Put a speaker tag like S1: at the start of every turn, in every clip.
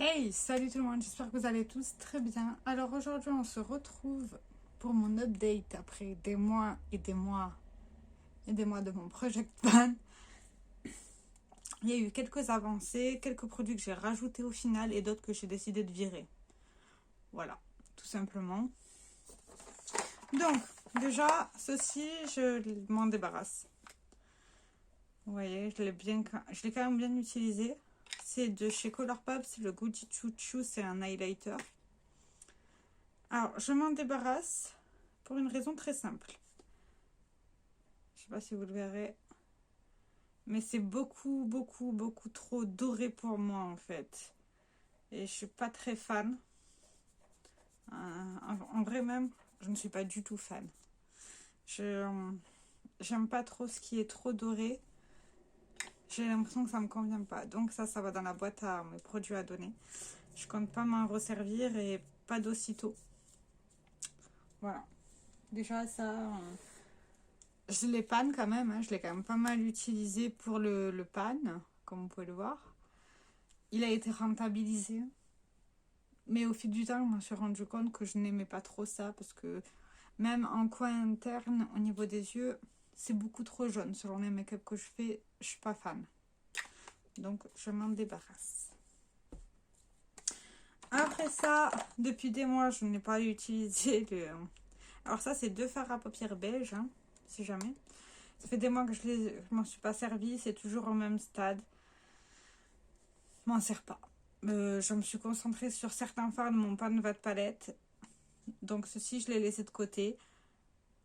S1: Hey, salut tout le monde, j'espère que vous allez tous très bien. Alors aujourd'hui on se retrouve pour mon update après des mois et des mois et des mois de mon Project Pan. Il y a eu quelques avancées, quelques produits que j'ai rajoutés au final et d'autres que j'ai décidé de virer. Voilà, tout simplement. Donc déjà, ceci, je m'en débarrasse. Vous voyez, je l'ai quand même bien utilisé. C'est de chez Colourpop, c'est le Goody Choo Choo, c'est un highlighter. Alors, je m'en débarrasse pour une raison très simple. Je sais pas si vous le verrez. Mais c'est beaucoup trop doré pour moi en fait. Et je suis pas très fan. En vrai même, je ne suis pas du tout fan. J'aime pas trop ce qui est trop doré. J'ai l'impression que ça me convient pas. Donc ça va dans la boîte à mes produits à donner. Je compte pas m'en resservir et pas d'aussitôt. Voilà. Déjà ça, je les panne quand même. Hein. Je l'ai quand même pas mal utilisé pour le pan, comme vous pouvez le voir. Il a été rentabilisé. Mais au fil du temps, je me suis rendu compte que je n'aimais pas trop ça parce que même en coin interne, au niveau des yeux, c'est beaucoup trop jaune. Selon les make-up que je fais, je suis pas fan. Donc, je m'en débarrasse. Après ça, depuis des mois, je n'ai pas utilisé le... Alors ça, c'est deux fards à paupières beige, hein, si jamais. Ça fait des mois que je m'en suis pas servi. C'est toujours au même stade. Je m'en sers pas. Je me suis concentrée sur certains fards de mon pan de palette. Donc ceci, je l'ai laissé de côté.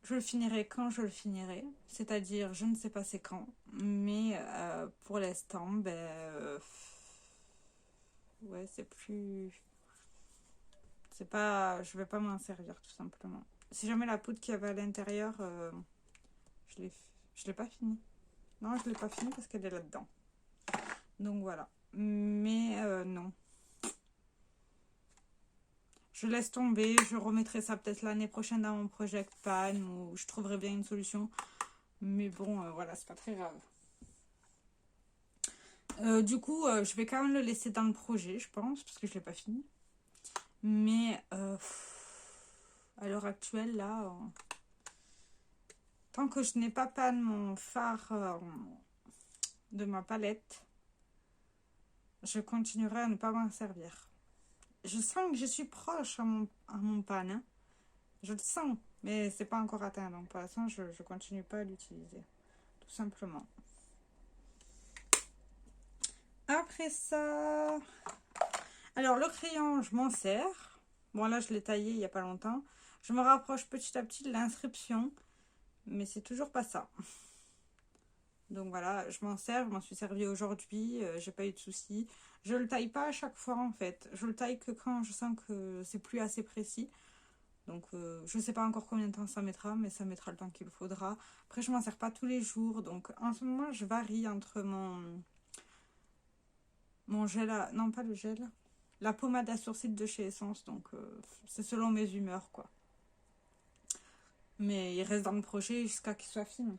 S1: Je le finirai quand je le finirai. C'est-à-dire, je ne sais pas c'est quand. Mais pour l'instant, ouais, c'est plus... C'est pas... Je vais pas m'en servir, tout simplement. Si jamais la poudre qu'il y avait à l'intérieur, je l'ai pas fini. Non, je l'ai pas fini parce qu'elle est là-dedans. Donc voilà. Mais non. Je laisse tomber. Je remettrai ça peut-être l'année prochaine dans mon Project Pan où je trouverai bien une solution. Mais bon, voilà, c'est pas très grave. Du coup, je vais quand même le laisser dans le projet, je pense, parce que je ne l'ai pas fini. Mais à l'heure actuelle, là, tant que je n'ai pas panne mon fard de ma palette, je continuerai à ne pas m'en servir. Je sens que je suis proche à mon pan. Hein. Je le sens, mais c'est pas encore atteint. Donc pour l'instant, je ne continue pas à l'utiliser. Tout simplement. Après ça... Alors, le crayon, je m'en sers. Bon, là, je l'ai taillé il n'y a pas longtemps. Je me rapproche petit à petit de l'inscription. Mais c'est toujours pas ça. Donc voilà, je m'en sers. Je m'en suis servi aujourd'hui. J'ai pas eu de soucis. Je le taille pas à chaque fois, en fait. Je le taille que quand je sens que c'est plus assez précis. Donc, je sais pas encore combien de temps ça mettra. Mais ça mettra le temps qu'il faudra. Après, je m'en sers pas tous les jours. Donc, en ce moment, je varie entre mon gel à... Non, pas le gel. La pommade à sourcils de chez Essence, donc c'est selon mes humeurs, quoi. Mais il reste dans le projet jusqu'à qu'il soit fini.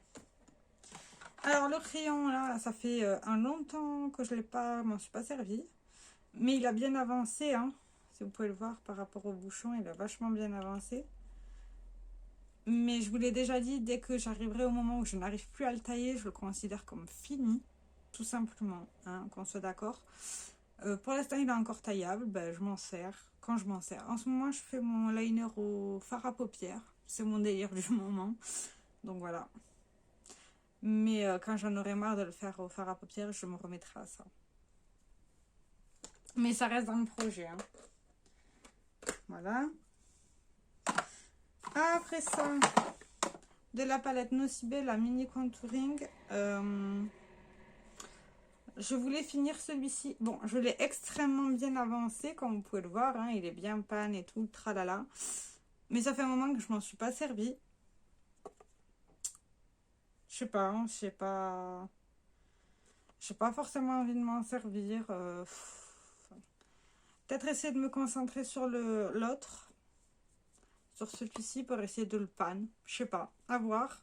S1: Alors, le crayon, là, ça fait un long temps que je m'en suis pas servi. Mais il a bien avancé, hein. Si vous pouvez le voir par rapport au bouchon, il a vachement bien avancé. Mais je vous l'ai déjà dit, dès que j'arriverai au moment où je n'arrive plus à le tailler, je le considère comme fini. Tout simplement, hein, qu'on soit d'accord. Pour l'instant, il est encore taillable. Je m'en sers quand je m'en sers. En ce moment, je fais mon liner au fard à paupières. C'est mon délire du moment. Donc voilà. Mais quand j'en aurai marre de le faire au fard à paupières, je me remettrai à ça. Mais ça reste dans le projet. Hein. Voilà. Après ça, de la palette Nocibé, la mini contouring. Je voulais finir celui-ci. Bon, je l'ai extrêmement bien avancé, comme vous pouvez le voir. Hein, il est bien pan et tout, tralala. Mais ça fait un moment que je m'en suis pas servi. Je sais pas, hein, j'ai pas forcément envie de m'en servir. Peut-être essayer de me concentrer sur l'autre, sur celui-ci pour essayer de le pan. Je sais pas, à voir.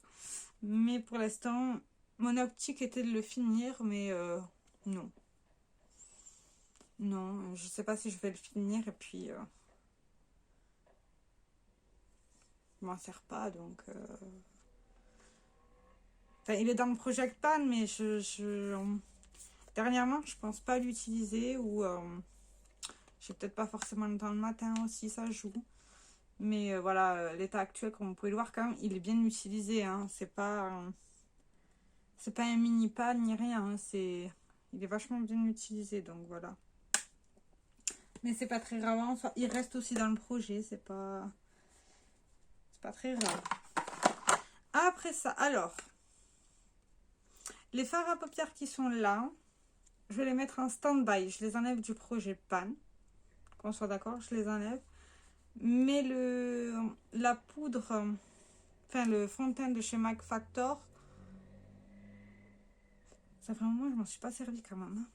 S1: Mais pour l'instant, mon optique était de le finir, mais non. Non, je sais pas si je vais le finir et puis je m'en sers pas donc. Enfin, il est dans le Project Pan, mais dernièrement, je pense pas l'utiliser ou j'ai peut-être pas forcément le temps le matin aussi, ça joue. Mais voilà, l'état actuel, comme vous pouvez le voir, quand même, il est bien utilisé. Hein. C'est pas un mini pan ni rien. Hein. Il est vachement bien utilisé, donc voilà. Mais c'est pas très grave. Enfin, il reste aussi dans le projet, c'est pas très grave. Après ça, alors, les fards à paupières qui sont là, je vais les mettre en stand-by. Je les enlève du projet pan. Qu'on soit d'accord, je les enlève. Mais la poudre, enfin le fond de teint de chez MAC Factor, ça fait un moment que je m'en suis pas servi quand même. Hein.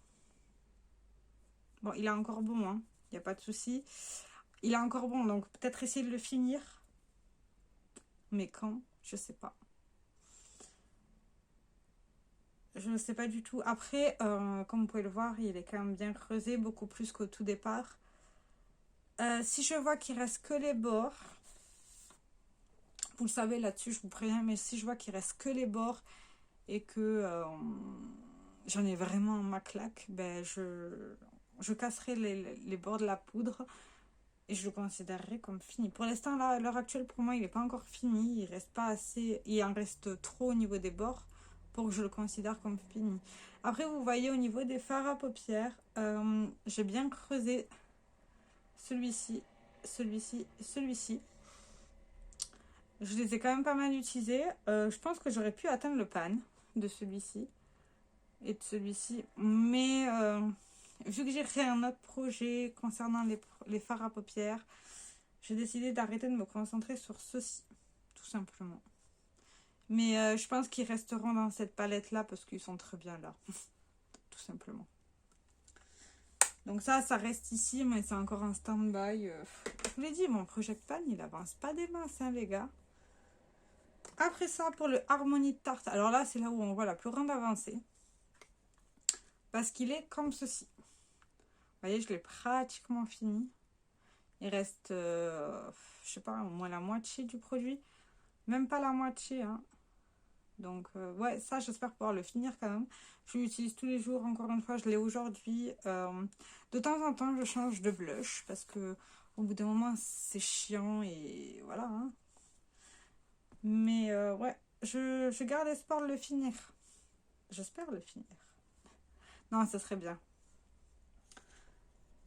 S1: Bon, il est encore bon, hein. Il n'y a pas de souci. Il est encore bon, donc peut-être essayer de le finir. Mais quand? Je sais pas. Je ne sais pas du tout. Après, comme vous pouvez le voir, il est quand même bien creusé, beaucoup plus qu'au tout départ. Si je vois qu'il reste que les bords, vous le savez là-dessus, je vous préviens, mais si je vois qu'il reste que les bords et que j'en ai vraiment ma claque, ben je casserai les bords de la poudre et je le considérerai comme fini. Pour l'instant, là, à l'heure actuelle, pour moi, il n'est pas encore fini. Il reste pas assez, il en reste trop au niveau des bords pour que je le considère comme fini. Après, vous voyez au niveau des fards à paupières, j'ai bien creusé celui-ci, celui-ci, celui-ci. Je les ai quand même pas mal utilisés. Je pense que j'aurais pu atteindre le pan de celui-ci et de celui-ci. Mais vu que j'ai créé un autre projet concernant les fards à paupières, j'ai décidé d'arrêter de me concentrer sur ceux-ci, tout simplement. Mais je pense qu'ils resteront dans cette palette-là parce qu'ils sont très bien là, tout simplement. Donc ça reste ici, mais c'est encore un stand-by. Je vous l'ai dit, mon Project Pan, il avance pas des masses, hein, les gars. Après ça, pour le Harmonie de Tarte, alors là, c'est là où on voit la plus grande avancée. Parce qu'il est comme ceci. Vous voyez, je l'ai pratiquement fini. Il reste, je sais pas, au moins la moitié du produit. Même pas la moitié, hein. Donc, ouais, ça, j'espère pouvoir le finir quand même. Je l'utilise tous les jours, encore une fois, je l'ai aujourd'hui. De temps en temps, je change de blush parce que au bout d'un moment, c'est chiant et voilà. Hein. Mais ouais, je garde espoir de le finir. J'espère le finir. Non, ça serait bien.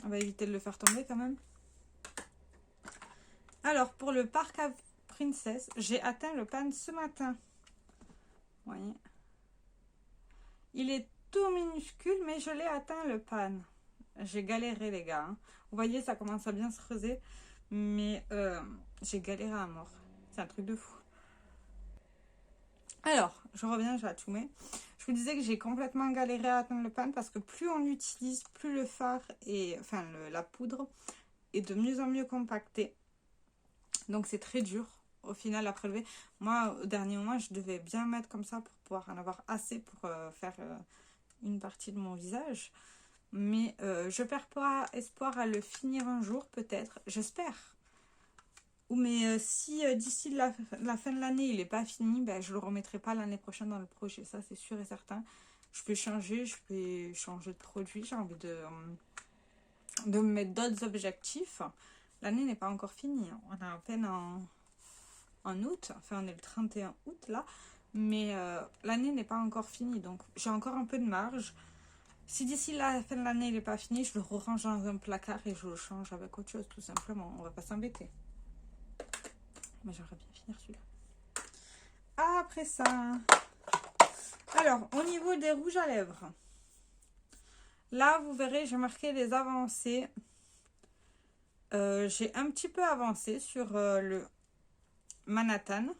S1: On va éviter de le faire tomber quand même. Alors, pour le Park à Princess, j'ai atteint le pan ce matin. Vous voyez. Il est tout minuscule, mais je l'ai atteint le pan. J'ai galéré, les gars. Hein. Vous voyez, ça commence à bien se creuser. Mais j'ai galéré à mort. C'est un truc de fou. Alors, je reviens, j'ai tout mis. Je vous disais que j'ai complètement galéré à atteindre le pan parce que plus on l'utilise, plus le fard et enfin la poudre est de mieux en mieux compactée. Donc c'est très dur au final à prélever. Moi, au dernier moment, je devais bien mettre comme ça pour pouvoir en avoir assez pour faire une partie de mon visage. Mais je perds pas espoir à le finir un jour, peut-être. J'espère. Mais si d'ici la fin de l'année, il n'est pas fini, ben, je ne le remettrai pas l'année prochaine dans le projet. Ça, c'est sûr et certain. Je vais changer de produit. J'ai envie de me mettre d'autres objectifs. L'année n'est pas encore finie. On est à peine en août. Enfin, on est le 31 août là. Mais l'année n'est pas encore finie. Donc, j'ai encore un peu de marge. Si d'ici la fin de l'année, il n'est pas fini, je le range dans un placard et je le change avec autre chose, tout simplement. On va pas s'embêter. Mais j'aimerais bien finir celui-là. Après ça... Alors, au niveau des rouges à lèvres. Là, vous verrez, j'ai marqué les avancées. J'ai un petit peu avancé sur le Manhattan.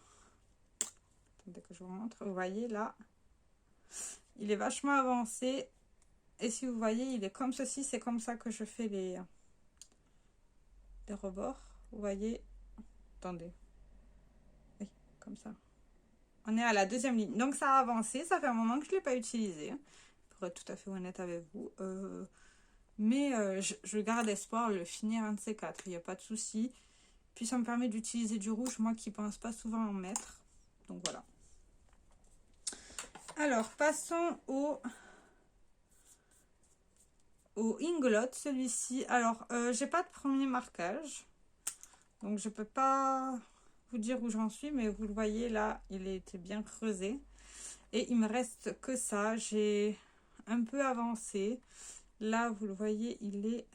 S1: Attendez que je vous montre. Vous voyez, là. Il est vachement avancé. Et si vous voyez, il est comme ceci. C'est comme ça que je fais les rebords. Vous voyez. Attendez. Oui, comme ça. On est à la deuxième ligne. Donc, ça a avancé. Ça fait un moment que je ne l'ai pas utilisé. Pour être tout à fait honnête avec vous. Mais je garde espoir de le finir un de ces quatre, il n'y a pas de souci. Puis ça me permet d'utiliser du rouge, moi qui ne pense pas souvent en mettre. Donc voilà. Alors, passons au Inglot, celui-ci. Alors, j'ai pas de premier marquage. Donc, je peux pas vous dire où j'en suis, mais vous le voyez là, il était bien creusé. Et il me reste que ça. J'ai un peu avancé. Là, vous le voyez, il est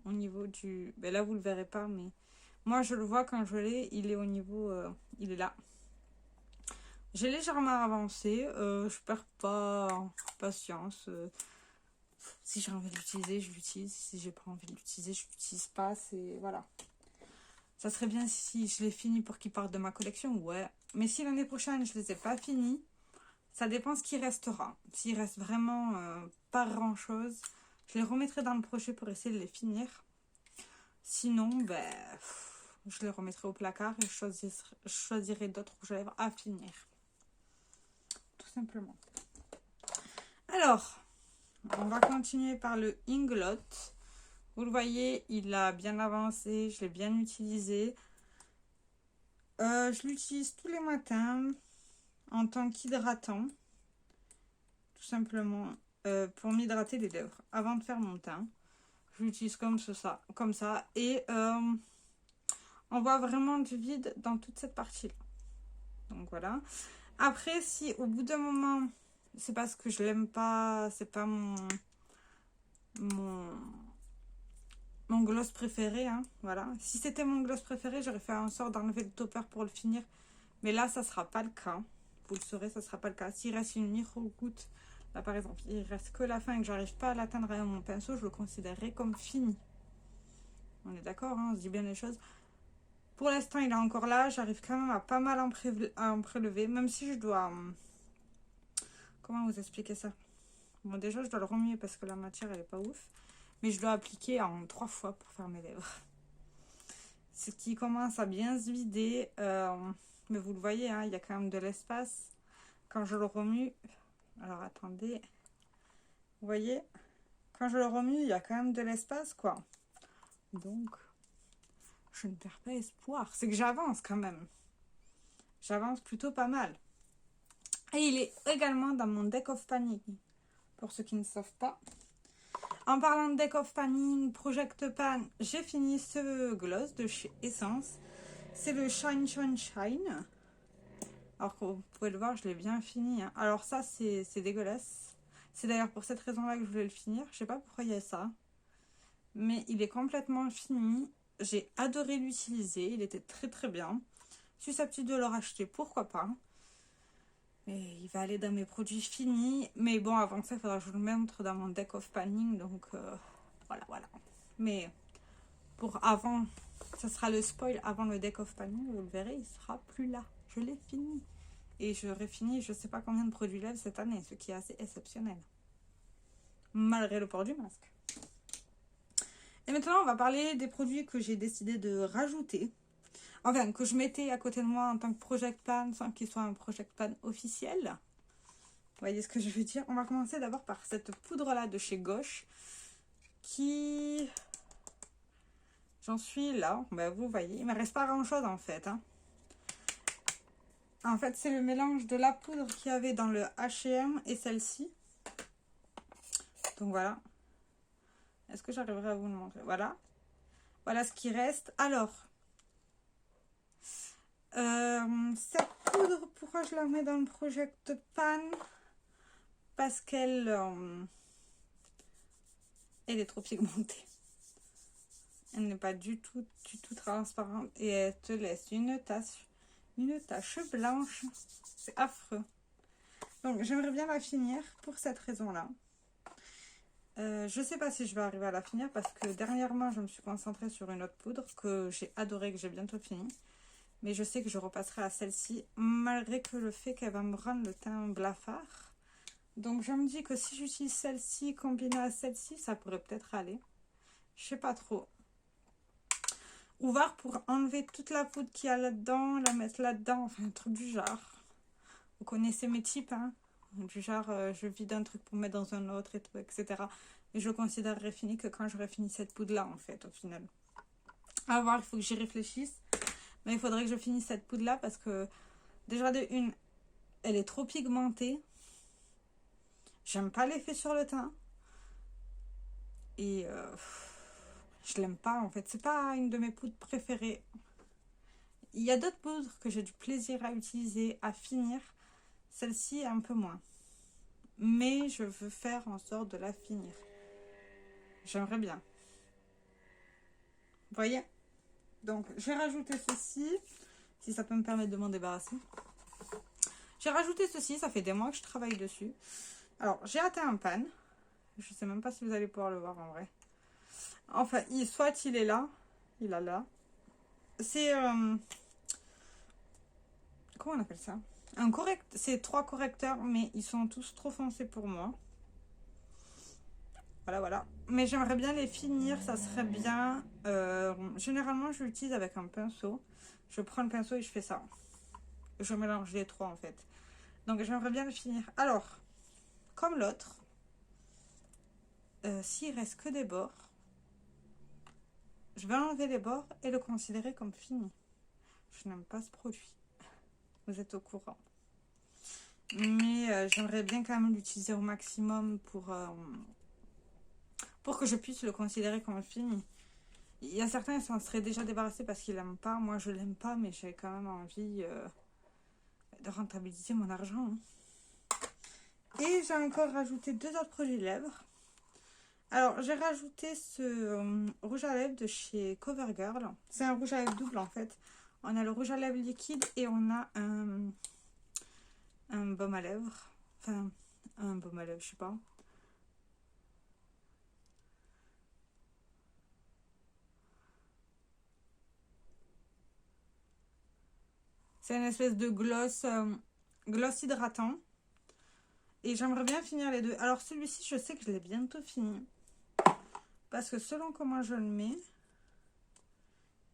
S1: au niveau du... Ben là, vous le verrez pas, mais moi, je le vois quand je l'ai. Il est au niveau... il est là. J'ai légèrement avancé. Je perds pas patience. Si j'ai envie de l'utiliser, je l'utilise. Si j'ai pas envie de l'utiliser, je l'utilise pas. C'est... Voilà. Ça serait bien si je l'ai fini pour qu'il parte de ma collection. Ouais. Mais si l'année prochaine, je les ai pas finis, ça dépend ce qui restera. S'il reste vraiment pas grand-chose, je les remettrai dans le projet pour essayer de les finir. Sinon, ben, je les remettrai au placard et je choisirai d'autres rouges à lèvres à finir. Tout simplement. Alors, on va continuer par le Inglot. Vous le voyez, il a bien avancé, je l'ai bien utilisé. Je l'utilise tous les matins en tant qu'hydratant. Tout simplement pour m'hydrater les lèvres avant de faire mon teint. Je l'utilise comme ça. Et on voit vraiment du vide dans toute cette partie-là. Donc voilà. Après, si au bout d'un moment, c'est parce que je l'aime pas, c'est pas mon gloss préféré, hein, voilà. Si c'était mon gloss préféré, j'aurais fait en sorte d'enlever le topper pour le finir. Mais là, ça sera pas le cas. Vous le saurez, ça sera pas le cas. S'il reste une micro-goutte, là par exemple, il reste que la fin et que j'arrive pas à l'atteindre avec mon pinceau, je le considérerai comme fini. On est d'accord, hein, on se dit bien les choses. Pour l'instant, il est encore là. J'arrive quand même à pas mal en prélever, même si je dois... comment vous expliquer ça? Bon, déjà, je dois le remuer parce que la matière, elle est pas ouf. Mais je dois appliquer en 3 fois pour faire mes lèvres. Ce qui commence à bien se vider. Mais vous le voyez, hein, il y a quand même de l'espace. Quand je le remue... Alors, attendez. Vous voyez? Quand je le remue, il y a quand même de l'espace, quoi. Donc, je ne perds pas espoir. C'est que j'avance quand même. J'avance plutôt pas mal. Et il est également dans mon deck of panning. Pour ceux qui ne savent pas. En parlant de deck of panning, Project Pan, j'ai fini ce gloss de chez Essence. C'est le Shine Shine Shine. Alors que vous pouvez le voir, je l'ai bien fini. Hein. Alors ça, c'est dégueulasse. C'est d'ailleurs pour cette raison-là que je voulais le finir. Je sais pas pourquoi il y a ça. Mais il est complètement fini. J'ai adoré l'utiliser. Il était très très bien. Susceptible de le racheter, pourquoi pas. Et il va aller dans mes produits finis. Mais bon, avant ça, il faudra que je le montre dans mon deck of panning. Donc voilà. Mais pour avant, ça sera le spoil avant le deck of panning. Vous le verrez, il sera plus là. Je l'ai fini. Et j'aurai fini je sais pas combien de produits lèvres cette année. Ce qui est assez exceptionnel. Malgré le port du masque. Et maintenant, on va parler des produits que j'ai décidé de rajouter. Enfin, que je mettais à côté de moi en tant que Project Pan, sans qu'il soit un Project Pan officiel. Vous voyez ce que je veux dire? On va commencer d'abord par cette poudre-là de chez Gauche. Qui... J'en suis là. Ben, vous voyez, il ne me reste pas grand-chose en fait. Hein. En fait, c'est le mélange de la poudre qu'il y avait dans le H&M et celle-ci. Donc voilà. Est-ce que j'arriverai à vous le montrer? Voilà. Voilà ce qui reste. Alors... cette poudre, pourquoi je la mets dans le Project Pan? Parce qu'elle elle est trop pigmentée. Elle n'est pas du tout transparente et elle te laisse une tache blanche. C'est affreux. Donc j'aimerais bien la finir pour cette raison-là. Je sais pas si je vais arriver à la finir parce que dernièrement je me suis concentrée sur une autre poudre que j'ai adorée, que j'ai bientôt fini. Mais je sais que je repasserai à celle-ci, malgré que le fait qu'elle va me rendre le teint blafard. Donc je me dis que si j'utilise celle-ci combinée à celle-ci, ça pourrait peut-être aller. Je sais pas trop. Ou voir pour enlever toute la poudre qu'il y a là-dedans, la mettre là-dedans, enfin un truc du genre. Vous connaissez mes types, hein. Du genre, je vide un truc pour mettre dans un autre et tout, etc. Et je le considérerai fini que quand j'aurai fini cette poudre-là, en fait, au final. À voir, il faut que j'y réfléchisse. Mais il faudrait que je finisse cette poudre-là parce que, déjà de une, elle est trop pigmentée. J'aime pas l'effet sur le teint. Et je l'aime pas, en fait. C'est pas une de mes poudres préférées. Il y a d'autres poudres que j'ai du plaisir à utiliser, à finir. Celle-ci, un peu moins. Mais je veux faire en sorte de la finir. J'aimerais bien. Vous voyez? Donc, j'ai rajouté ceci. Si ça peut me permettre de m'en débarrasser. J'ai rajouté ceci. Ça fait des mois que je travaille dessus. Alors, j'ai atteint un pan. Je sais même pas si vous allez pouvoir le voir en vrai. Enfin, soit il est là. Il est là. C'est... comment on appelle ça? C'est 3 correcteurs, mais ils sont tous trop foncés pour moi. Voilà, voilà. Mais j'aimerais bien les finir, ça serait bien. Généralement, je l'utilise avec un pinceau. Je prends le pinceau et je fais ça. Je mélange les 3 en fait. Donc, j'aimerais bien le finir. Alors, comme l'autre, s'il reste que des bords, je vais enlever les bords et le considérer comme fini. Je n'aime pas ce produit. Vous êtes au courant. Mais j'aimerais bien quand même l'utiliser au maximum pour que je puisse le considérer comme fini. Il y a certains qui s'en seraient déjà débarrassés parce qu'ils l'aiment pas. Moi, je l'aime pas, mais j'ai quand même envie de rentabiliser mon argent. Hein. Et j'ai encore rajouté 2 autres produits lèvres. Alors, j'ai rajouté ce rouge à lèvres de chez CoverGirl. C'est un rouge à lèvres double, en fait. On a le rouge à lèvres liquide et on a un baume à lèvres. Enfin, un baume à lèvres, je sais pas. C'est une espèce de gloss hydratant. Et j'aimerais bien finir les deux. Alors celui-ci, je sais que je l'ai bientôt fini. Parce que selon comment je le mets,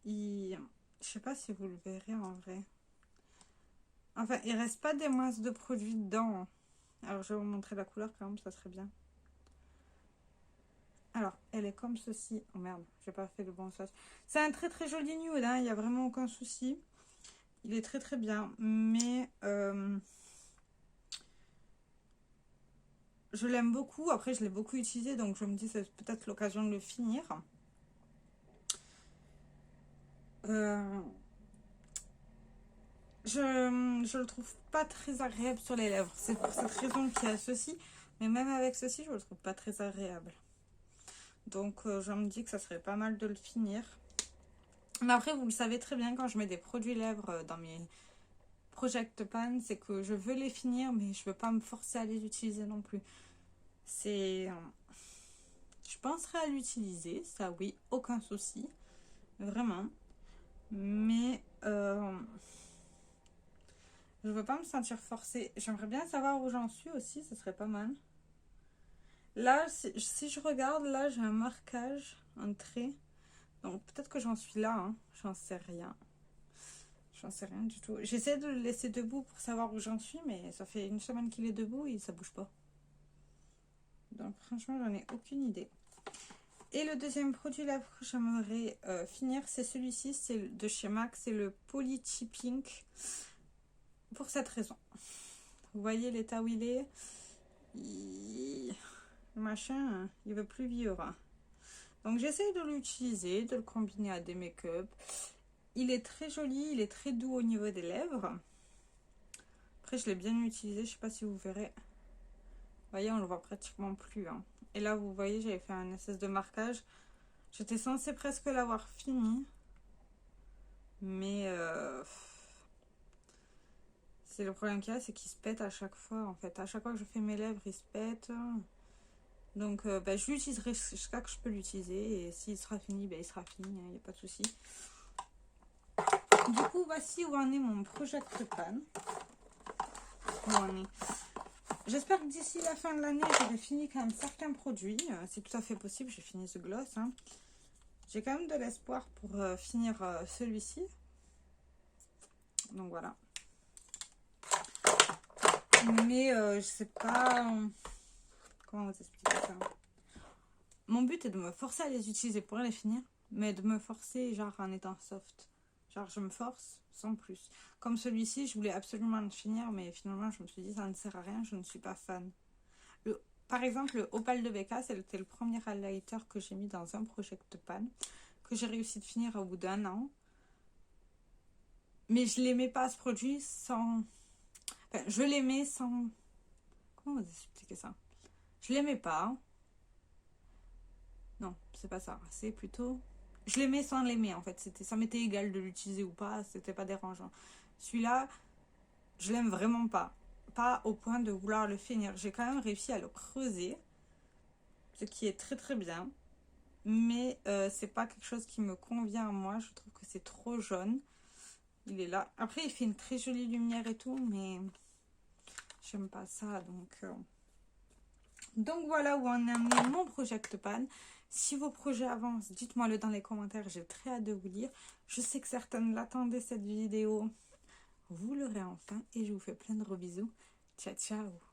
S1: je sais pas si vous le verrez en vrai. Enfin, il reste pas des masses de produits dedans. Alors je vais vous montrer la couleur quand même, ça serait bien. Alors, elle est comme ceci. Oh merde, j'ai pas fait le bon swatch. C'est un très très joli nude, hein. Il n'y a vraiment aucun souci. Il est très très bien. Mais je l'aime beaucoup. Après, je l'ai beaucoup utilisé. Donc, je me dis c'est peut-être l'occasion de le finir. Je le trouve pas très agréable sur les lèvres. C'est pour cette raison qu'il y a ceci. Mais même avec ceci, je le trouve pas très agréable. Donc, je me dis que ça serait pas mal de le finir. Mais après, vous le savez très bien, quand je mets des produits lèvres dans mes Project Pan, c'est que je veux les finir, mais je veux pas me forcer à les utiliser non plus. Je penserai à l'utiliser, ça oui, aucun souci. Vraiment. Mais je veux pas me sentir forcée. J'aimerais bien savoir où j'en suis aussi, ça serait pas mal. Là, si je regarde, là j'ai un marquage, un trait. Donc peut-être que j'en suis là, hein. J'en sais rien. J'en sais rien du tout. J'essaie de le laisser debout pour savoir où j'en suis, mais ça fait une semaine qu'il est debout et ça bouge pas. Donc franchement, j'en ai aucune idée. Et le deuxième produit lèvres que j'aimerais finir, c'est celui-ci, c'est de chez MAC, c'est le Poly Pink. Pour cette raison. Vous voyez l'état où il est. Le machin, il veut plus vivre. Donc j'essaie de l'utiliser, de le combiner à des make-up. Il est très joli, il est très doux au niveau des lèvres. Après, je l'ai bien utilisé, je sais pas si vous verrez. Vous voyez, on le voit pratiquement plus. Hein. Et là, vous voyez, j'avais fait un espèce de marquage. J'étais censée presque l'avoir fini. Mais c'est le problème qu'il y a, c'est qu'il se pète à chaque fois. En fait, à chaque fois que je fais mes lèvres, il se pète. Donc, je l'utiliserai jusqu'à que je peux l'utiliser. Et s'il sera fini, il sera fini. Il n'y a pas de souci. Du coup, voici où en est mon Project Pan. Où en est. J'espère que d'ici la fin de l'année, j'aurai fini quand même certains produits. C'est tout à fait possible, j'ai fini ce gloss. Hein. J'ai quand même de l'espoir pour finir celui-ci. Donc voilà. Mais je sais pas comment vous expliquer ça. mon but est de me forcer à les utiliser pour les finir, mais de me forcer genre en étant soft. Genre je me force sans plus. Comme celui-ci, je voulais absolument le finir, mais finalement je me suis dit ça ne sert à rien, je ne suis pas fan. Par exemple, le Opal de Becca, c'était le premier highlighter que j'ai mis dans un Project Pan, que j'ai réussi de finir au bout d'1 an. Mais je l'aimais pas ce produit sans... Enfin, je l'aimais sans... Comment vous expliquer ça? Je l'aimais pas. Non, c'est pas ça. C'est plutôt... Je l'aimais sans l'aimer, en fait. Ça m'était égal de l'utiliser ou pas. C'était pas dérangeant. Celui-là, je l'aime vraiment pas. Pas au point de vouloir le finir. J'ai quand même réussi à le creuser. Ce qui est très très bien. Mais c'est pas quelque chose qui me convient à moi. Je trouve que c'est trop jaune. Il est là. Après, il fait une très jolie lumière et tout, mais j'aime pas ça. Donc voilà où en est mon Project Pan. Si vos projets avancent, dites-moi le dans les commentaires. J'ai très hâte de vous lire. Je sais que certaines l'attendaient cette vidéo. Vous l'aurez enfin. Et je vous fais plein de gros bisous. Ciao, ciao.